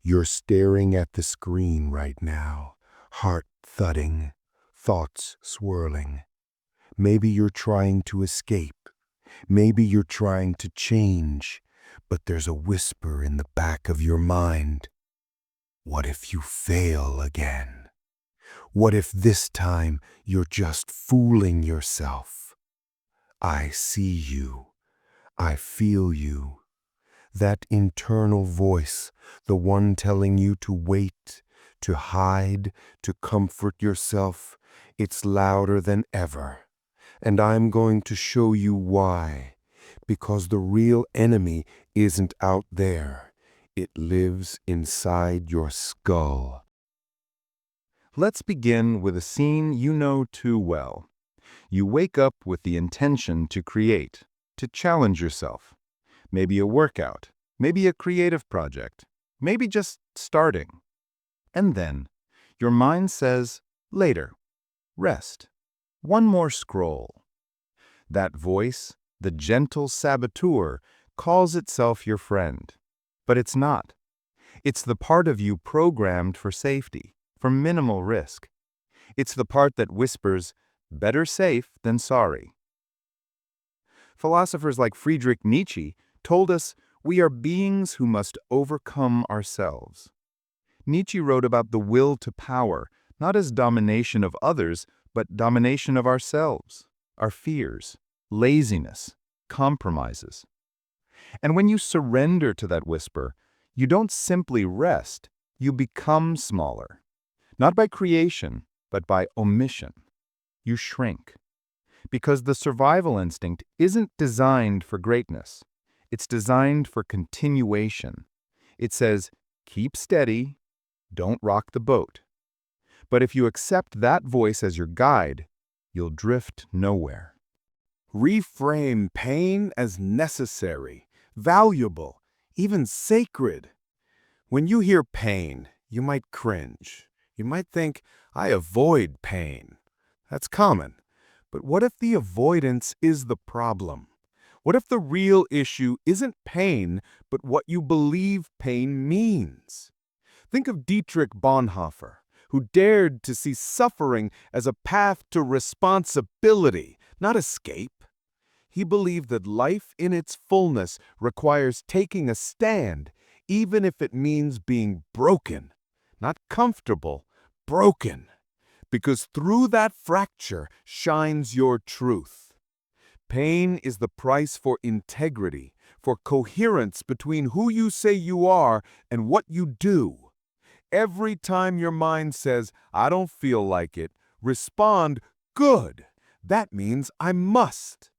You're staring at the screen right now, heart thudding, thoughts swirling. Maybe you're trying to escape. Maybe you're trying to change, but there's a whisper in the back of your mind. What if you fail again? What if this time you're just fooling yourself? I see you. I feel you. That internal voice, the one telling you to wait, to hide, to comfort yourself, it's louder than ever. And I'm going to show you why. Because the real enemy isn't out there. It lives inside your skull. Let's begin with a scene you know too well. You wake up with the intention to create, to challenge yourself. Maybe a workout, maybe a creative project, maybe just starting. And then, your mind says, later, rest, one more scroll. That voice, the gentle saboteur, calls itself your friend. But it's not. It's the part of you programmed for safety, for minimal risk. It's the part that whispers, better safe than sorry. Philosophers like Friedrich Nietzsche told us we are beings who must overcome ourselves. Nietzsche wrote about the will to power, not as domination of others, but domination of ourselves, our fears, laziness, compromises. And when you surrender to that whisper, you don't simply rest, you become smaller. Not by creation, but by omission. You shrink. Because the survival instinct isn't designed for greatness. It's designed for continuation. It says, keep steady, don't rock the boat. But if you accept that voice as your guide, you'll drift nowhere. Reframe pain as necessary, valuable, even sacred. When you hear pain, you might cringe. You might think, I avoid pain. That's common. But what if the avoidance is the problem? What if the real issue isn't pain, but what you believe pain means? Think of Dietrich Bonhoeffer, who dared to see suffering as a path to responsibility, not escape. He believed that life in its fullness requires taking a stand, even if it means being broken. Not comfortable, broken. Because through that fracture shines your truth. Pain is the price for integrity, for coherence between who you say you are and what you do. Every time your mind says, I don't feel like it, respond, good. That means I must.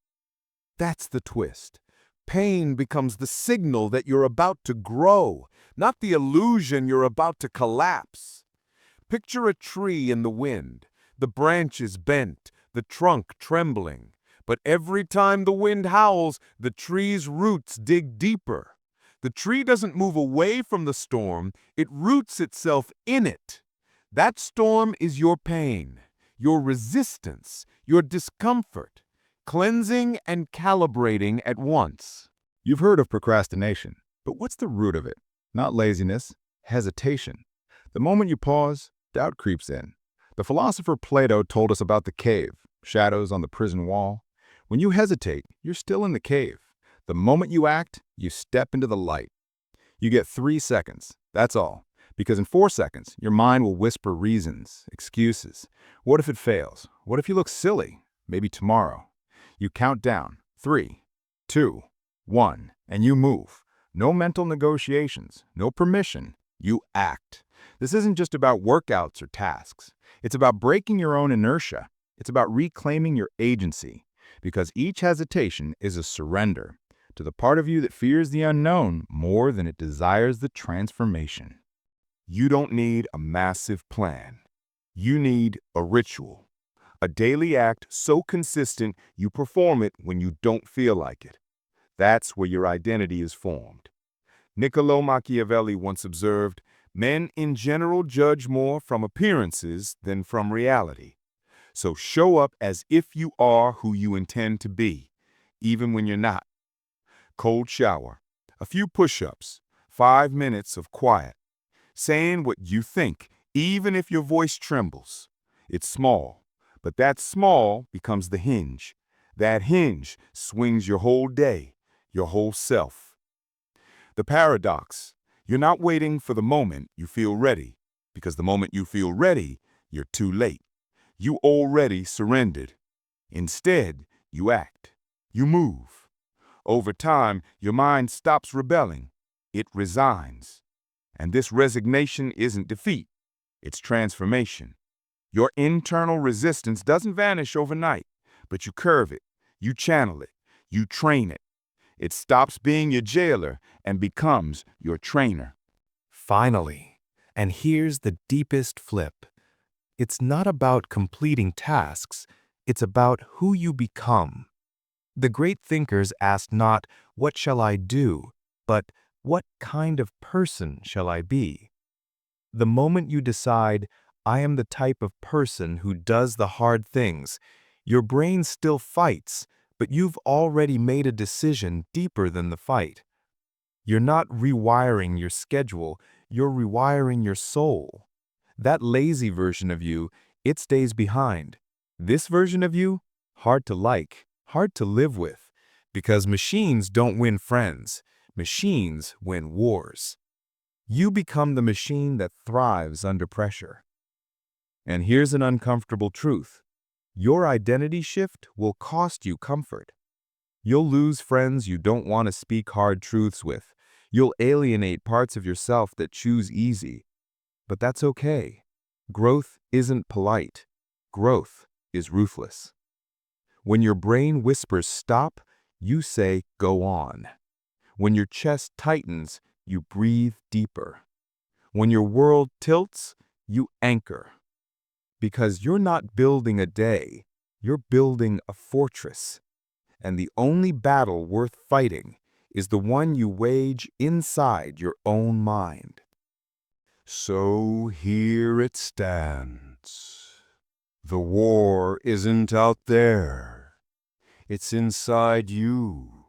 That's the twist. Pain becomes the signal that you're about to grow, not the illusion you're about to collapse. Picture a tree in the wind, the branches bent, the trunk trembling. But every time the wind howls, the tree's roots dig deeper. The tree doesn't move away from the storm, it roots itself in it. That storm is your pain, your resistance, your discomfort, cleansing and calibrating at once. You've heard of procrastination, but what's the root of it? Not laziness, hesitation. The moment you pause, doubt creeps in. The philosopher Plato told us about the cave, shadows on the prison wall. When you hesitate, you're still in the cave. The moment you act, you step into the light. You get 3 seconds, that's all. Because in 4 seconds, your mind will whisper reasons, excuses. What if it fails? What if you look silly? Maybe tomorrow. You count down, 3, 2, 1, and you move. No mental negotiations, no permission. You act. This isn't just about workouts or tasks. It's about breaking your own inertia. It's about reclaiming your agency. Because each hesitation is a surrender to the part of you that fears the unknown more than it desires the transformation. You don't need a massive plan. You need a ritual. A daily act so consistent you perform it when you don't feel like it. That's where your identity is formed. Niccolo Machiavelli once observed, men in general judge more from appearances than from reality. So show up as if you are who you intend to be, even when you're not. Cold shower, a few push-ups, 5 minutes of quiet. saying what you think, even if your voice trembles. It's small, but that small becomes the hinge. That hinge swings your whole day, your whole self. The paradox: you're not waiting for the moment you feel ready, because the moment you feel ready, you're too late. You already surrendered. Instead, you act. You move. Over time, your mind stops rebelling. It resigns. And this resignation isn't defeat. It's transformation. Your internal resistance doesn't vanish overnight, but you curve it, you channel it, you train it. It stops being your jailer and becomes your trainer. Finally, and here's the deepest flip. It's not about completing tasks, it's about who you become. The great thinkers asked not, "What shall I do?" but, "What kind of person shall I be?" The moment you decide, "I am the type of person who does the hard things," your brain still fights, but you've already made a decision deeper than the fight. You're not rewiring your schedule, you're rewiring your soul. That lazy version of you, it stays behind. This version of you, hard to like, hard to live with. Because machines don't win friends. Machines win wars. You become the machine that thrives under pressure. And here's an uncomfortable truth. Your identity shift will cost you comfort. You'll lose friends you don't want to speak hard truths with. You'll alienate parts of yourself that choose easy. But that's okay. Growth isn't polite. Growth is ruthless. When your brain whispers stop, you say go on. When your chest tightens, you breathe deeper. When your world tilts, you anchor. Because you're not building a day, you're building a fortress. And the only battle worth fighting is the one you wage inside your own mind. So here it stands. The war isn't out there. It's inside you.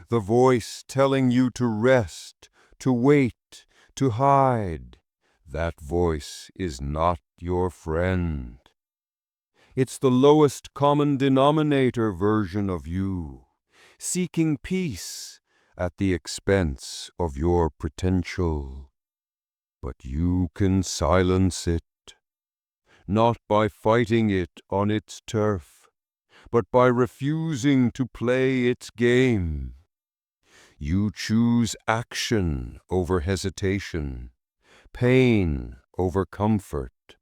The voice telling you to rest, to wait, to hide. That voice is not your friend. It's the lowest common denominator version of you, seeking peace at the expense of your potential. But you can silence it, not by fighting it on its turf, but by refusing to play its game. You choose action over hesitation, pain over comfort,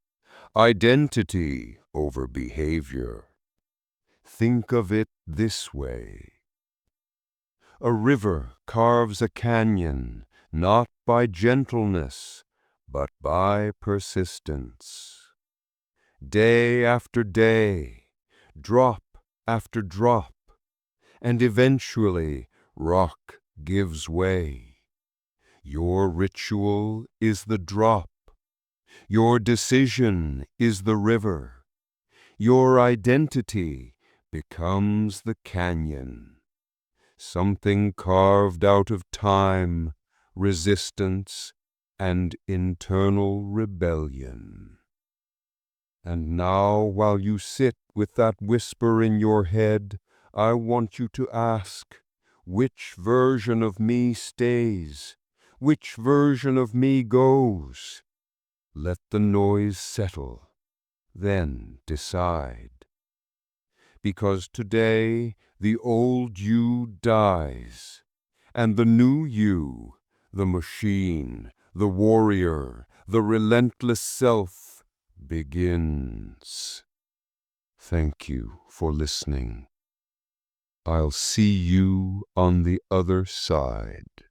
identity over behavior. Think of it this way. A river carves a canyon, not by gentleness, but by persistence. Day after day, drop after drop, and eventually rock gives way. Your ritual is the drop. Your decision is the river. Your identity becomes the canyon. Something carved out of time, resistance, and internal rebellion. And now, while you sit with that whisper in your head, I want you to ask, which version of me stays? Which version of me goes? Let the noise settle, then decide. Because today the old you dies, and the new you, the machine, the warrior, the relentless self, begins. Thank you for listening. I'll see you on the other side.